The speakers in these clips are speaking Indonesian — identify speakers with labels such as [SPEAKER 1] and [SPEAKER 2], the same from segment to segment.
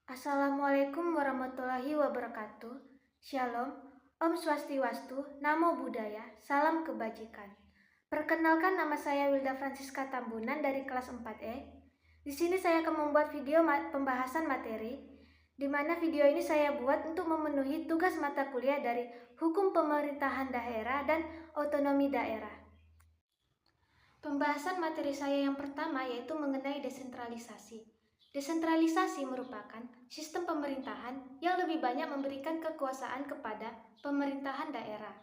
[SPEAKER 1] Assalamualaikum warahmatullahi wabarakatuh. Shalom, Om Swastiwastu, Namo Buddhaya, Salam Kebajikan. Perkenalkan, nama saya Wilda Francisca Tambunan dari kelas 4E. Di sini saya akan membuat video pembahasan materi, di mana video ini saya buat untuk memenuhi tugas mata kuliah dari Hukum Pemerintahan Daerah dan Otonomi Daerah. Pembahasan materi saya yang pertama yaitu mengenai desentralisasi. Desentralisasi merupakan sistem pemerintahan yang lebih banyak memberikan kekuasaan kepada pemerintahan daerah.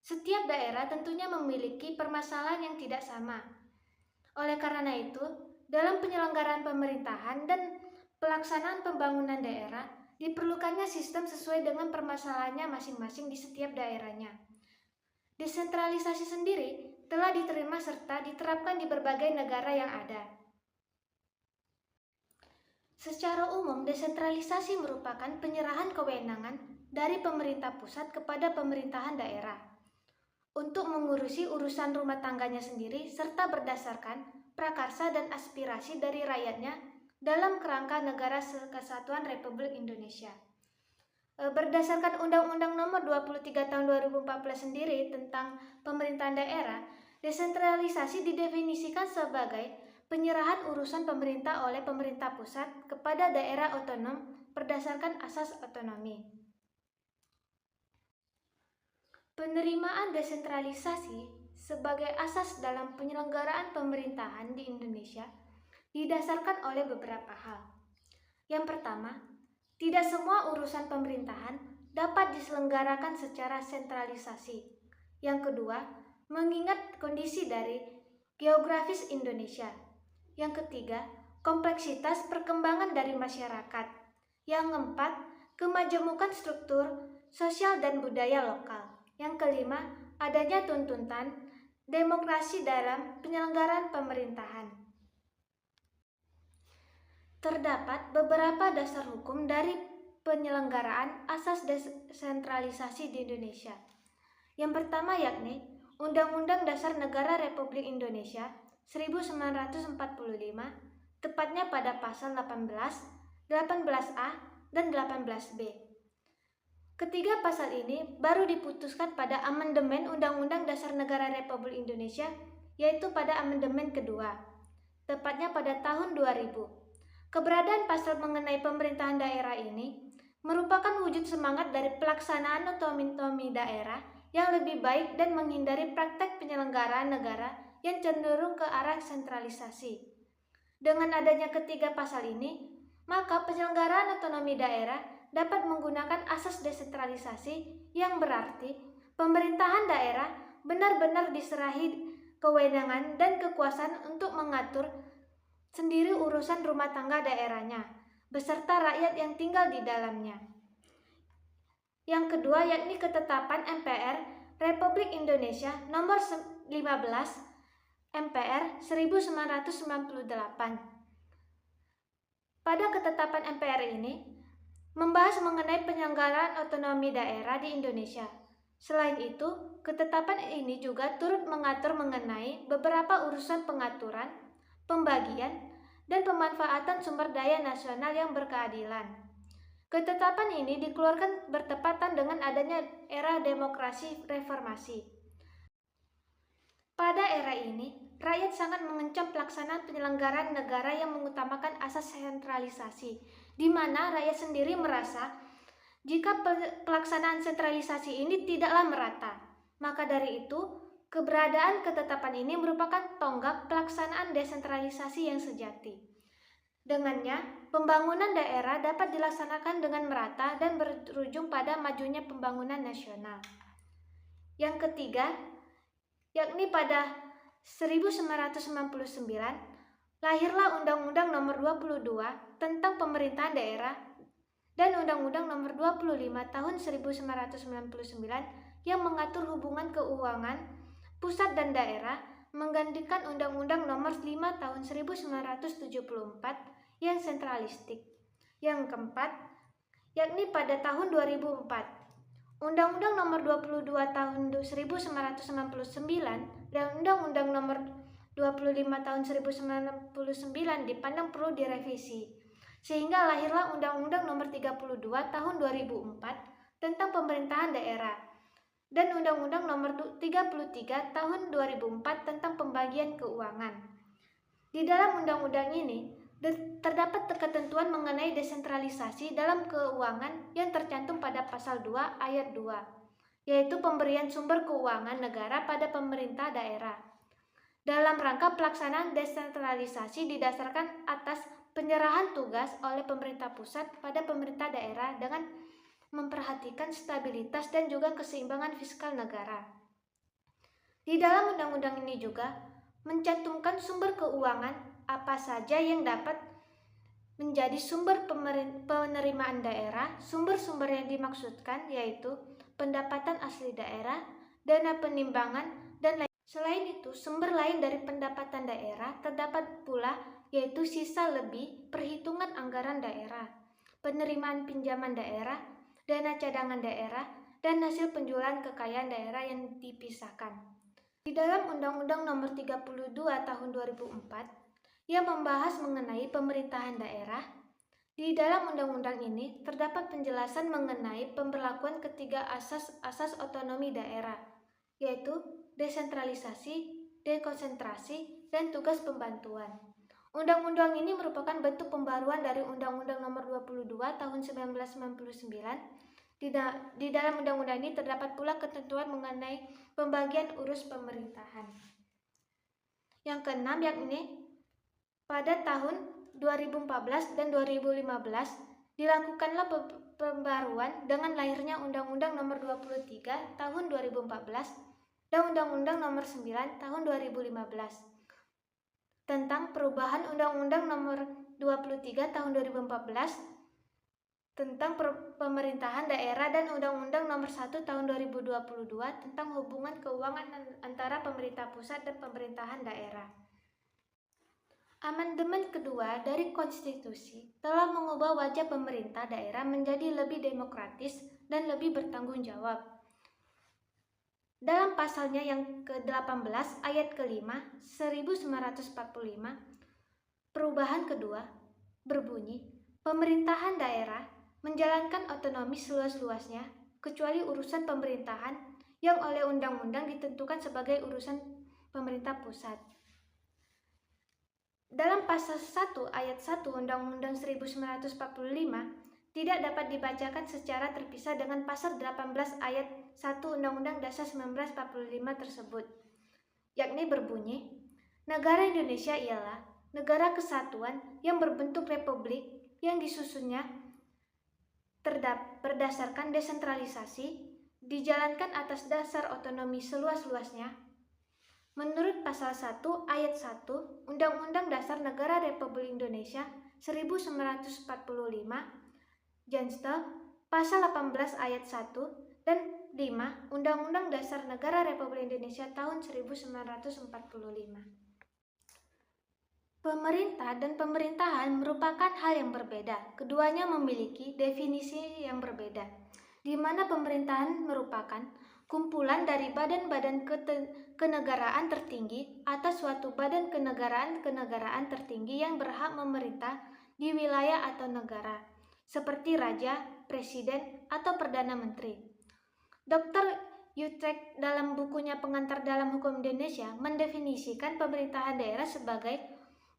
[SPEAKER 1] Setiap daerah tentunya memiliki permasalahan yang tidak sama. Oleh karena itu, dalam penyelenggaraan pemerintahan dan pelaksanaan pembangunan daerah, diperlukannya sistem sesuai dengan permasalahannya masing-masing di setiap daerahnya. Desentralisasi sendiri telah diterima serta diterapkan di berbagai negara yang ada. Secara umum, desentralisasi merupakan penyerahan kewenangan dari pemerintah pusat kepada pemerintahan daerah untuk mengurusi urusan rumah tangganya sendiri serta berdasarkan prakarsa dan aspirasi dari rakyatnya dalam kerangka Negara Kesatuan Republik Indonesia. Berdasarkan Undang-Undang Nomor 23 Tahun 2014 sendiri tentang pemerintahan daerah, desentralisasi didefinisikan sebagai penyerahan urusan pemerintah oleh pemerintah pusat kepada daerah otonom berdasarkan asas otonomi. Penerimaan desentralisasi sebagai asas dalam penyelenggaraan pemerintahan di Indonesia didasarkan oleh beberapa hal. Yang pertama, tidak semua urusan pemerintahan dapat diselenggarakan secara sentralisasi. Yang kedua, mengingat kondisi dari geografis Indonesia. Yang ketiga, kompleksitas perkembangan dari masyarakat. Yang keempat, kemajemukan struktur sosial dan budaya lokal. Yang kelima, adanya tuntutan demokrasi dalam penyelenggaraan pemerintahan. Terdapat beberapa dasar hukum dari penyelenggaraan asas desentralisasi di Indonesia. Yang pertama yakni Undang-Undang Dasar Negara Republik Indonesia 1945, tepatnya pada pasal 18, 18A, dan 18B. Ketiga pasal ini baru diputuskan pada amandemen Undang-Undang Dasar Negara Republik Indonesia, yaitu pada amandemen kedua, tepatnya pada tahun 2000. Keberadaan pasal mengenai pemerintahan daerah ini merupakan wujud semangat dari pelaksanaan otonomi daerah yang lebih baik dan menghindari praktek penyelenggaraan negara yang cenderung ke arah sentralisasi. Dengan adanya ketiga pasal ini, maka penyelenggaraan otonomi daerah dapat menggunakan asas desentralisasi yang berarti pemerintahan daerah benar-benar diserahi kewenangan dan kekuasaan untuk mengatur sendiri urusan rumah tangga daerahnya, beserta rakyat yang tinggal di dalamnya. Yang kedua yakni ketetapan MPR Republik Indonesia nomor 15 MPR 1998. Pada ketetapan MPR ini membahas mengenai penyelenggaraan otonomi daerah di Indonesia. Selain itu, ketetapan ini juga turut mengatur mengenai beberapa urusan pengaturan, pembagian, dan pemanfaatan sumber daya nasional yang berkeadilan. Ketetapan ini dikeluarkan bertepatan dengan adanya era demokrasi reformasi. Pada era ini, rakyat sangat mengecam pelaksanaan penyelenggaraan negara yang mengutamakan asas sentralisasi, di mana rakyat sendiri merasa jika pelaksanaan sentralisasi ini tidaklah merata. Maka dari itu, keberadaan ketetapan ini merupakan tonggak pelaksanaan desentralisasi yang sejati. Dengannya, pembangunan daerah dapat dilaksanakan dengan merata dan berujung pada majunya pembangunan nasional. Yang ketiga, yakni pada 1999, lahirlah Undang-Undang Nomor 22 tentang Pemerintahan Daerah dan Undang-Undang Nomor 25 Tahun 1999 yang mengatur hubungan keuangan pusat dan daerah, menggantikan Undang-Undang Nomor 5 Tahun 1974 yang sentralistik. Yang keempat, yakni pada tahun 2004, Undang-Undang Nomor 22 Tahun 1999 dan Undang-Undang Nomor 25 Tahun 1999 dipandang perlu direvisi, sehingga lahirlah Undang-Undang Nomor 32 Tahun 2004 tentang Pemerintahan Daerah dan Undang-Undang Nomor 33 Tahun 2004 tentang Pembagian Keuangan. Di dalam undang-undang ini terdapat ketentuan mengenai desentralisasi dalam keuangan yang tercantum pada pasal 2 ayat 2, yaitu pemberian sumber keuangan negara pada pemerintah daerah. Dalam rangka pelaksanaan desentralisasi didasarkan atas penyerahan tugas oleh pemerintah pusat pada pemerintah daerah dengan memperhatikan stabilitas dan juga keseimbangan fiskal negara. Di dalam undang-undang ini juga mencantumkan sumber keuangan apa saja yang dapat menjadi sumber penerimaan daerah. Sumber-sumber yang dimaksudkan yaitu pendapatan asli daerah, dana penimbangan, dan lain. Selain itu, sumber lain dari pendapatan daerah terdapat pula yaitu sisa lebih, perhitungan anggaran daerah, penerimaan pinjaman daerah, dana cadangan daerah, dan hasil penjualan kekayaan daerah yang dipisahkan. Di dalam Undang-Undang Nomor 32 Tahun 2004 yang membahas mengenai pemerintahan daerah, di dalam undang-undang ini terdapat penjelasan mengenai pemberlakuan ketiga asas otonomi daerah, yaitu desentralisasi, dekonsentrasi, dan tugas pembantuan. Undang-undang ini merupakan bentuk pembaruan dari Undang-Undang Nomor 22 Tahun 1999. Di dalam undang-undang ini terdapat pula ketentuan mengenai pembagian urus pemerintahan. Yang keenam yakni pada tahun 2014 dan 2015 dilakukanlah pembaruan dengan lahirnya Undang-Undang Nomor 23 Tahun 2014 dan Undang-Undang Nomor 9 Tahun 2015 tentang perubahan Undang-Undang Nomor 23 Tahun 2014 tentang pemerintahan daerah dan Undang-Undang Nomor 1 Tahun 2022 tentang hubungan keuangan antara pemerintah pusat dan pemerintahan daerah. Amandemen kedua dari konstitusi telah mengubah wajah pemerintah daerah menjadi lebih demokratis dan lebih bertanggung jawab. Dalam pasalnya yang ke-18 ayat ke-5 1945, perubahan kedua berbunyi, pemerintahan daerah menjalankan otonomi seluas-luasnya kecuali urusan pemerintahan yang oleh undang-undang ditentukan sebagai urusan pemerintah pusat. Dalam pasal 1 ayat 1 Undang-Undang 1945 tidak dapat dibacakan secara terpisah dengan pasal 18 ayat 1 Undang-Undang Dasar 1945 tersebut, yakni berbunyi, negara Indonesia ialah negara kesatuan yang berbentuk republik yang disusunnya berdasarkan desentralisasi, dijalankan atas dasar otonomi seluas-luasnya. Menurut pasal 1 ayat 1 Undang-Undang Dasar Negara Republik Indonesia 1945, Jansta, pasal 18 ayat 1 dan 5 Undang-Undang Dasar Negara Republik Indonesia tahun 1945. Pemerintah dan pemerintahan merupakan hal yang berbeda. Keduanya memiliki definisi yang berbeda, di mana pemerintahan merupakan kumpulan dari badan-badan kenegaraan tertinggi atas suatu badan kenegaraan tertinggi yang berhak memerintah di wilayah atau negara, seperti raja, presiden, atau perdana menteri. Dr. Utrecht dalam bukunya Pengantar dalam Hukum Indonesia mendefinisikan pemerintahan daerah sebagai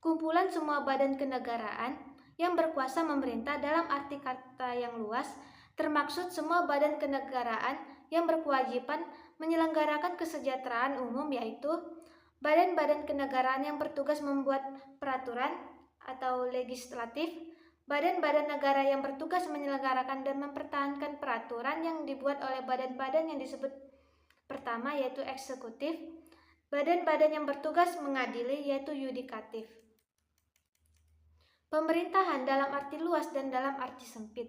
[SPEAKER 1] kumpulan semua badan kenegaraan yang berkuasa memerintah dalam arti kata yang luas, termaksud semua badan kenegaraan yang berkewajiban menyelenggarakan kesejahteraan umum, yaitu badan-badan kenegaraan yang bertugas membuat peraturan atau legislatif, badan-badan negara yang bertugas menyelenggarakan dan mempertahankan peraturan yang dibuat oleh badan-badan yang disebut pertama yaitu eksekutif, badan-badan yang bertugas mengadili yaitu yudikatif. Pemerintahan dalam arti luas dan dalam arti sempit.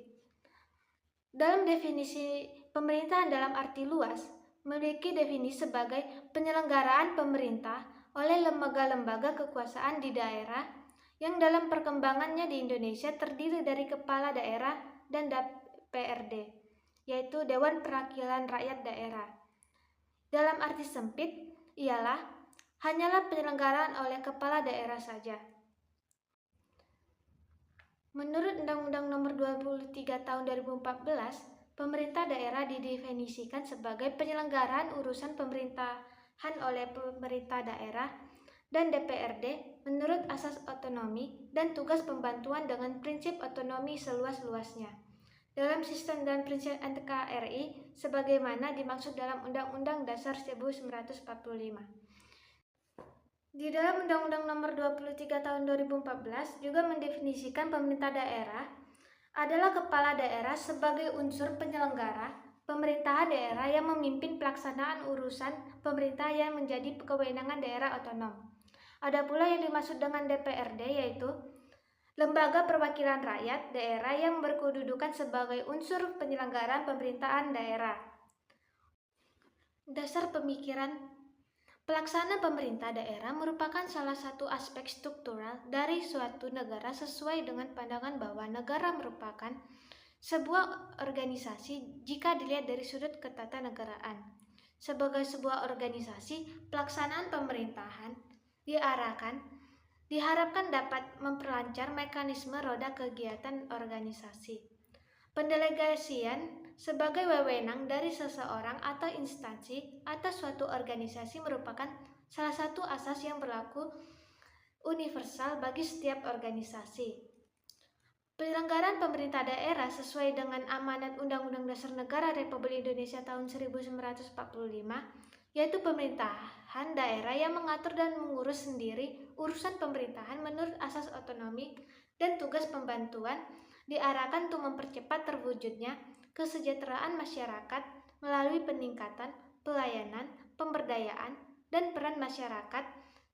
[SPEAKER 1] Dalam definisi pemerintahan dalam arti luas, memiliki definisi sebagai penyelenggaraan pemerintah oleh lembaga-lembaga kekuasaan di daerah yang dalam perkembangannya di Indonesia terdiri dari kepala daerah dan DPRD, yaitu Dewan Perwakilan Rakyat Daerah. Dalam arti sempit, ialah hanyalah penyelenggaraan oleh kepala daerah saja. Menurut Undang-Undang Nomor 23 Tahun 2014, pemerintah daerah didefinisikan sebagai penyelenggaraan urusan pemerintahan oleh pemerintah daerah dan DPRD menurut asas otonomi dan tugas pembantuan dengan prinsip otonomi seluas-luasnya dalam sistem dan prinsip NKRI sebagaimana dimaksud dalam Undang-Undang Dasar 1945. Di dalam Undang-Undang Nomor 23 Tahun 2014 juga mendefinisikan pemerintah daerah adalah kepala daerah sebagai unsur penyelenggara pemerintahan daerah yang memimpin pelaksanaan urusan pemerintah yang menjadi kewenangan daerah otonom. Ada pula yang dimaksud dengan DPRD yaitu Lembaga Perwakilan Rakyat Daerah yang berkedudukan sebagai unsur penyelenggaraan pemerintahan daerah. Dasar pemikiran pelaksana pemerintah daerah merupakan salah satu aspek struktural dari suatu negara sesuai dengan pandangan bahwa negara merupakan sebuah organisasi jika dilihat dari sudut ketatanegaraan. Sebagai sebuah organisasi, pelaksanaan pemerintahan diharapkan dapat memperlancar mekanisme roda kegiatan organisasi. Pendelegasian sebagai wewenang dari seseorang atau instansi atas suatu organisasi merupakan salah satu asas yang berlaku universal bagi setiap organisasi. Penyelenggaraan pemerintah daerah sesuai dengan amanat Undang-Undang Dasar Negara Republik Indonesia tahun 1945, yaitu pemerintahan daerah yang mengatur dan mengurus sendiri urusan pemerintahan menurut asas otonomi dan tugas pembantuan diarahkan untuk mempercepat terwujudnya kesejahteraan masyarakat melalui peningkatan pelayanan, pemberdayaan, dan peran masyarakat,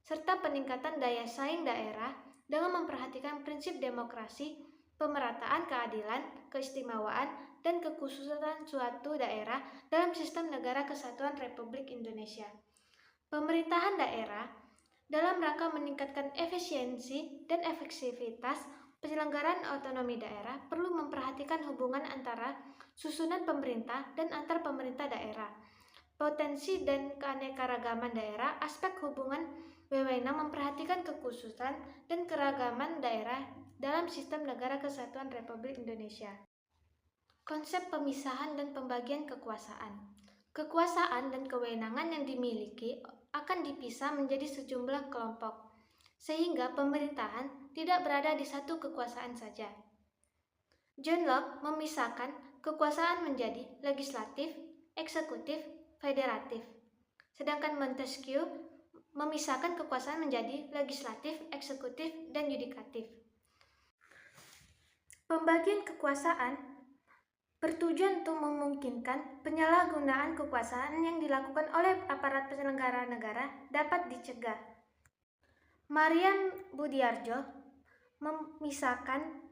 [SPEAKER 1] serta peningkatan daya saing daerah dengan memperhatikan prinsip demokrasi, pemerataan keadilan, keistimewaan, dan kekhususan suatu daerah dalam sistem negara kesatuan Republik Indonesia. Pemerintahan daerah dalam rangka meningkatkan efisiensi dan efektivitas penyelenggaraan otonomi daerah perlu memperhatikan hubungan antara susunan pemerintah dan antar pemerintah daerah, potensi dan keanekaragaman daerah, aspek hubungan wewenang memperhatikan kekhususan dan keragaman daerah dalam sistem negara kesatuan Republik Indonesia. Konsep pemisahan dan pembagian kekuasaan. Kekuasaan dan kewenangan yang dimiliki akan dipisah menjadi sejumlah kelompok, sehingga pemerintahan tidak berada di satu kekuasaan saja. John Locke memisahkan kekuasaan menjadi legislatif, eksekutif, federatif. Sedangkan Montesquieu memisahkan kekuasaan menjadi legislatif, eksekutif, dan yudikatif. Pembagian kekuasaan bertujuan untuk memungkinkan penyalahgunaan kekuasaan yang dilakukan oleh aparat penyelenggara negara dapat dicegah. Mariam Budiarjo memisahkan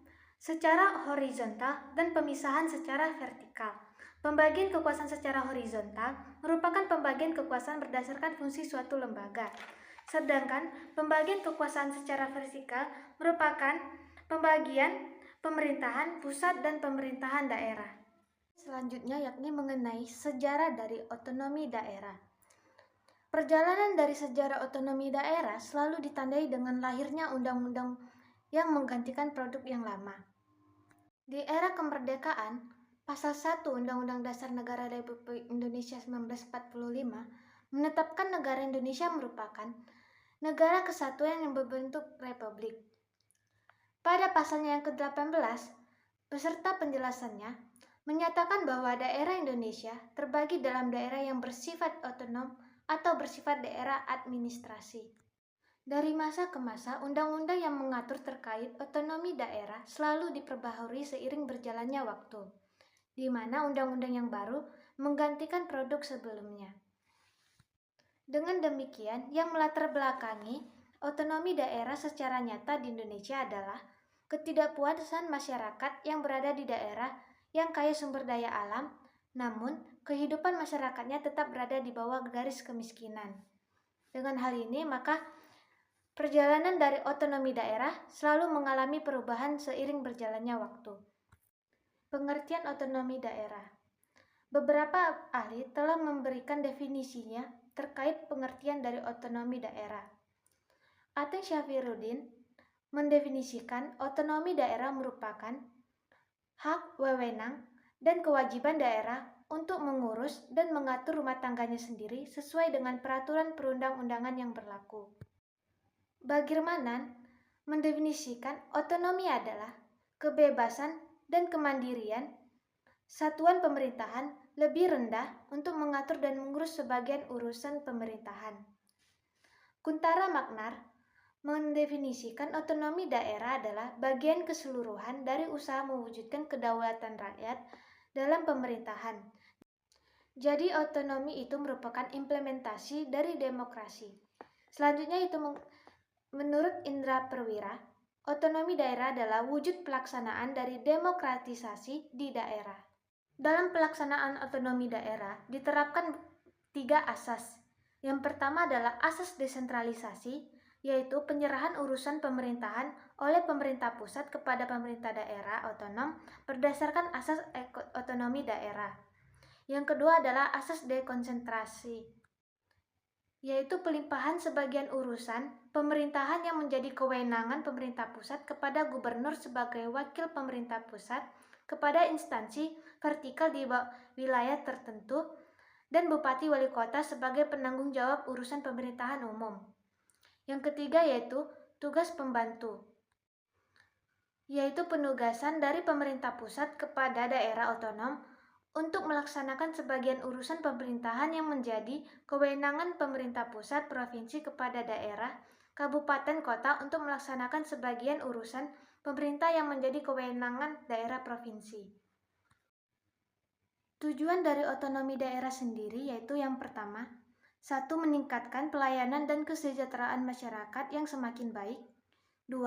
[SPEAKER 1] secara horizontal dan pemisahan secara vertikal. Pembagian kekuasaan secara horizontal merupakan pembagian kekuasaan berdasarkan fungsi suatu lembaga. Sedangkan pembagian kekuasaan secara vertikal merupakan pembagian pemerintahan pusat dan pemerintahan daerah. Selanjutnya yakni mengenai sejarah dari otonomi daerah. Perjalanan dari sejarah otonomi daerah selalu ditandai dengan lahirnya undang-undang yang menggantikan produk yang lama. Di era kemerdekaan, Pasal 1 Undang-Undang Dasar Negara Republik Indonesia 1945 menetapkan negara Indonesia merupakan negara kesatuan yang berbentuk republik. Pada pasalnya yang ke-18, beserta penjelasannya, menyatakan bahwa daerah Indonesia terbagi dalam daerah yang bersifat otonom atau bersifat daerah administrasi. Dari masa ke masa, undang-undang yang mengatur terkait otonomi daerah selalu diperbaharui seiring berjalannya waktu, di mana undang-undang yang baru menggantikan produk sebelumnya. Dengan demikian, yang melatar belakangi otonomi daerah secara nyata di Indonesia adalah ketidakpuasan masyarakat yang berada di daerah yang kaya sumber daya alam, namun kehidupan masyarakatnya tetap berada di bawah garis kemiskinan. Dengan hal ini, maka perjalanan dari otonomi daerah selalu mengalami perubahan seiring berjalannya waktu. Pengertian otonomi daerah. Beberapa ahli telah memberikan definisinya terkait pengertian dari otonomi daerah. Ateng Syafiruddin mendefinisikan otonomi daerah merupakan hak, wewenang, dan kewajiban daerah untuk mengurus dan mengatur rumah tangganya sendiri sesuai dengan peraturan perundang-undangan yang berlaku. Bagirmanan mendefinisikan otonomi adalah kebebasan dan kemandirian satuan pemerintahan lebih rendah untuk mengatur dan mengurus sebagian urusan pemerintahan. Kuntara Magnar mendefinisikan otonomi daerah adalah bagian keseluruhan dari usaha mewujudkan kedaulatan rakyat dalam pemerintahan. Jadi otonomi itu merupakan implementasi dari demokrasi. Selanjutnya itu menurut Indra Perwira, otonomi daerah adalah wujud pelaksanaan dari demokratisasi di daerah. Dalam pelaksanaan otonomi daerah diterapkan 3 asas. Yang pertama adalah asas desentralisasi, yaitu penyerahan urusan pemerintahan oleh pemerintah pusat kepada pemerintah daerah otonom berdasarkan asas otonomi daerah. Yang kedua adalah asas dekonsentrasi, yaitu pelimpahan sebagian urusan pemerintahan yang menjadi kewenangan pemerintah pusat kepada gubernur sebagai wakil pemerintah pusat kepada instansi vertikal di wilayah tertentu dan bupati wali kota sebagai penanggung jawab urusan pemerintahan umum. Yang ketiga yaitu tugas pembantu, yaitu penugasan dari pemerintah pusat kepada daerah otonom untuk melaksanakan sebagian urusan pemerintahan yang menjadi kewenangan pemerintah pusat provinsi kepada daerah, kabupaten, kota untuk melaksanakan sebagian urusan pemerintah yang menjadi kewenangan daerah provinsi. Tujuan dari otonomi daerah sendiri yaitu yang pertama, 1. Meningkatkan pelayanan dan kesejahteraan masyarakat yang semakin baik. 2.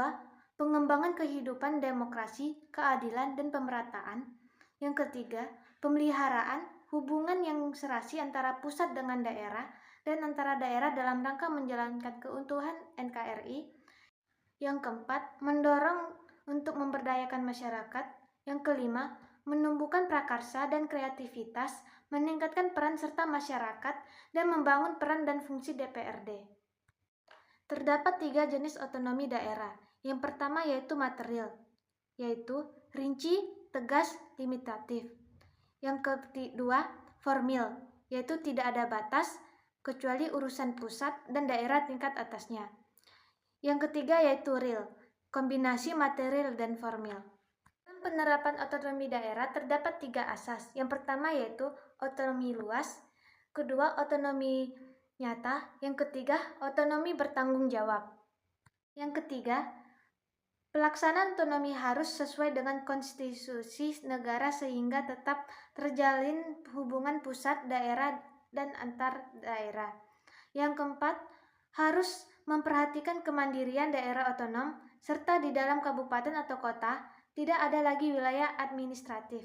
[SPEAKER 1] Pengembangan kehidupan demokrasi, keadilan, dan pemerataan. Yang ketiga, pemeliharaan hubungan yang serasi antara pusat dengan daerah dan antara daerah dalam rangka menjalankan keutuhan NKRI. Yang keempat, mendorong untuk memberdayakan masyarakat. Yang kelima, menumbuhkan prakarsa dan kreativitas, meningkatkan peran serta masyarakat, dan membangun peran dan fungsi DPRD. Terdapat 3 jenis otonomi daerah. Yang pertama yaitu material, yaitu rinci, tegas, limitatif. Yang kedua, formil, yaitu tidak ada batas, kecuali urusan pusat dan daerah tingkat atasnya. Yang ketiga yaitu real, kombinasi material dan formil. Penerapan otonomi daerah terdapat 3 asas. Yang pertama yaitu otonomi luas, kedua otonomi nyata, yang ketiga otonomi bertanggung jawab. Yang ketiga, pelaksanaan otonomi harus sesuai dengan konstitusi negara sehingga tetap terjalin hubungan pusat, daerah, dan antar daerah. Yang keempat, harus memperhatikan kemandirian daerah otonom serta di dalam kabupaten atau kota tidak ada lagi wilayah administratif.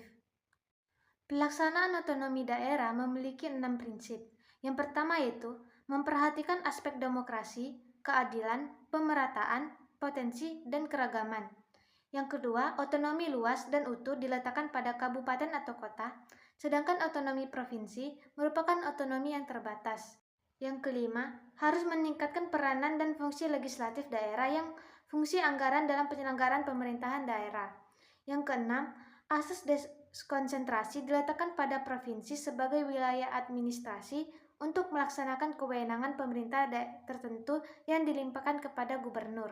[SPEAKER 1] Pelaksanaan otonomi daerah memiliki 6 prinsip. Yang pertama yaitu memperhatikan aspek demokrasi, keadilan, pemerataan, potensi, dan keragaman. Yang kedua, otonomi luas dan utuh diletakkan pada kabupaten atau kota, sedangkan otonomi provinsi merupakan otonomi yang terbatas. Yang kelima, harus meningkatkan peranan dan fungsi legislatif daerah yang fungsi anggaran dalam penyelenggaraan pemerintahan daerah. Yang keenam, asas dekonsentrasi diletakkan pada provinsi sebagai wilayah administrasi untuk melaksanakan kewenangan pemerintah tertentu yang dilimpahkan kepada gubernur.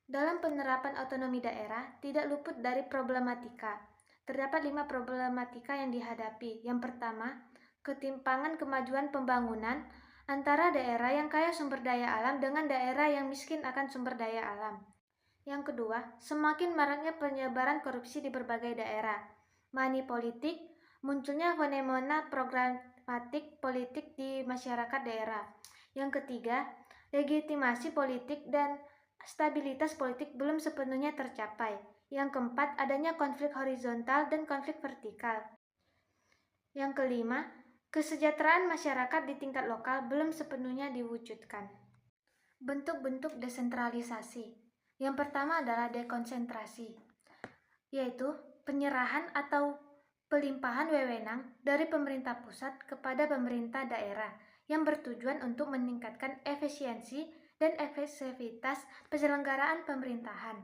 [SPEAKER 1] Dalam penerapan otonomi daerah tidak luput dari problematika. Terdapat 5 problematika yang dihadapi. Yang pertama, ketimpangan kemajuan pembangunan antara daerah yang kaya sumber daya alam dengan daerah yang miskin akan sumber daya alam. Yang kedua, semakin maraknya penyebaran korupsi di berbagai daerah. Money politik, munculnya fenomena programatik politik di masyarakat daerah. Yang ketiga, legitimasi politik dan stabilitas politik belum sepenuhnya tercapai. Yang keempat, adanya konflik horizontal dan konflik vertikal. Yang kelima, kesejahteraan masyarakat di tingkat lokal belum sepenuhnya diwujudkan. Bentuk-bentuk desentralisasi. Yang pertama adalah dekonsentrasi, yaitu penyerahan atau pelimpahan wewenang dari pemerintah pusat kepada pemerintah daerah yang bertujuan untuk meningkatkan efisiensi dan efektivitas penyelenggaraan pemerintahan.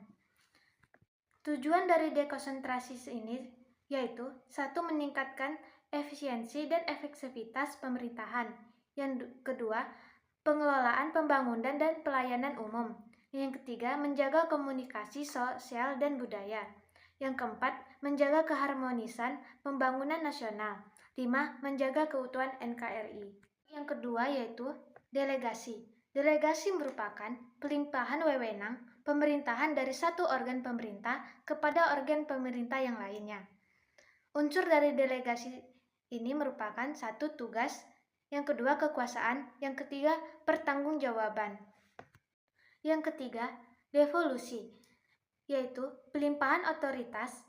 [SPEAKER 1] Tujuan dari dekonsentrasi ini yaitu satu, meningkatkan efisiensi dan efektivitas pemerintahan. Yang kedua, pengelolaan pembangunan dan pelayanan umum. Yang ketiga, menjaga komunikasi sosial dan budaya. Yang keempat, menjaga keharmonisan pembangunan nasional. 5. Menjaga keutuhan NKRI. Yang kedua yaitu delegasi. Delegasi merupakan pelimpahan wewenang pemerintahan dari satu organ pemerintah kepada organ pemerintah yang lainnya. Unsur dari delegasi ini merupakan satu, tugas, yang kedua kekuasaan, yang ketiga pertanggungjawaban. Yang ketiga, devolusi, yaitu pelimpahan otoritas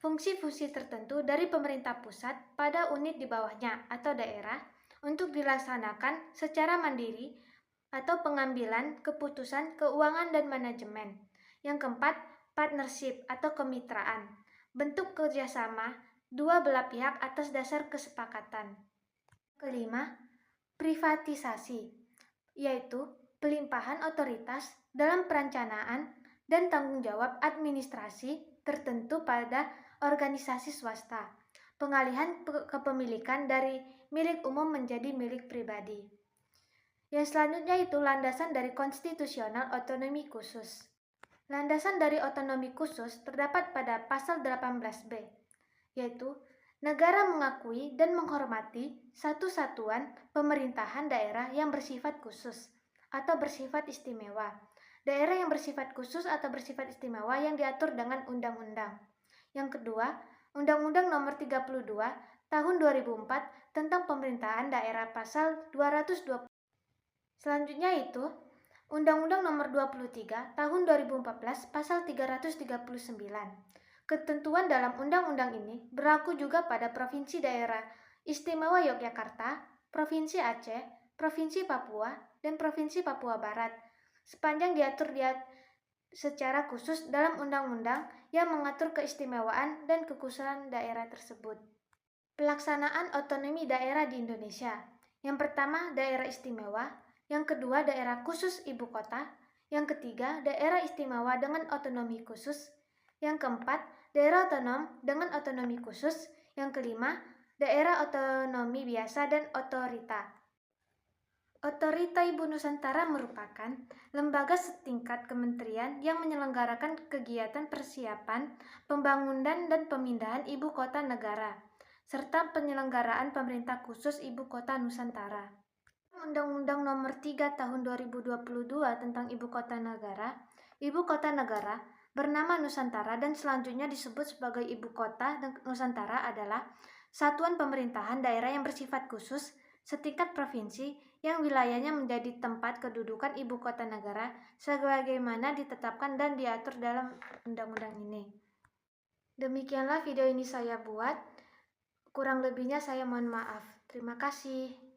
[SPEAKER 1] fungsi-fungsi tertentu dari pemerintah pusat pada unit di bawahnya atau daerah untuk dilaksanakan secara mandiri atau pengambilan keputusan keuangan dan manajemen. Yang keempat, partnership atau kemitraan, bentuk kerjasama dua belah pihak atas dasar kesepakatan. Kelima, privatisasi, yaitu pelimpahan otoritas dalam perencanaan dan tanggung jawab administrasi tertentu pada organisasi swasta, pengalihan kepemilikan dari milik umum menjadi milik pribadi. Yang selanjutnya itu landasan dari konstitusional otonomi khusus. Landasan dari otonomi khusus terdapat pada pasal 18B, yaitu negara mengakui dan menghormati satu satuan pemerintahan daerah yang bersifat khusus atau bersifat istimewa. Daerah yang bersifat khusus atau bersifat istimewa yang diatur dengan undang-undang. Yang kedua, Undang-Undang Nomor 32 Tahun 2004 tentang Pemerintahan Daerah pasal 220. Selanjutnya itu Undang-Undang Nomor 23 Tahun 2014 pasal 339. Ketentuan dalam undang-undang ini berlaku juga pada Provinsi Daerah Istimewa Yogyakarta, Provinsi Aceh, Provinsi Papua, dan Provinsi Papua Barat, sepanjang diatur secara khusus dalam undang-undang yang mengatur keistimewaan dan kekhususan daerah tersebut. Pelaksanaan otonomi daerah di Indonesia. Yang pertama, daerah istimewa. Yang kedua, daerah khusus ibu kota. Yang ketiga, daerah istimewa dengan otonomi khusus. Yang keempat, daerah otonom dengan otonomi khusus. Yang kelima, daerah otonomi biasa dan otorita. Otorita Ibu Nusantara merupakan lembaga setingkat kementerian yang menyelenggarakan kegiatan persiapan, pembangunan dan pemindahan ibu kota negara, serta penyelenggaraan pemerintah khusus ibu kota Nusantara. Undang-Undang Nomor 3 Tahun 2022 tentang Ibu Kota Negara bernama Nusantara dan selanjutnya disebut sebagai Ibu Kota Nusantara adalah satuan pemerintahan daerah yang bersifat khusus setingkat provinsi yang wilayahnya menjadi tempat kedudukan Ibu Kota Negara sebagaimana ditetapkan dan diatur dalam undang-undang ini. Demikianlah video ini saya buat, kurang lebihnya saya mohon maaf. Terima kasih.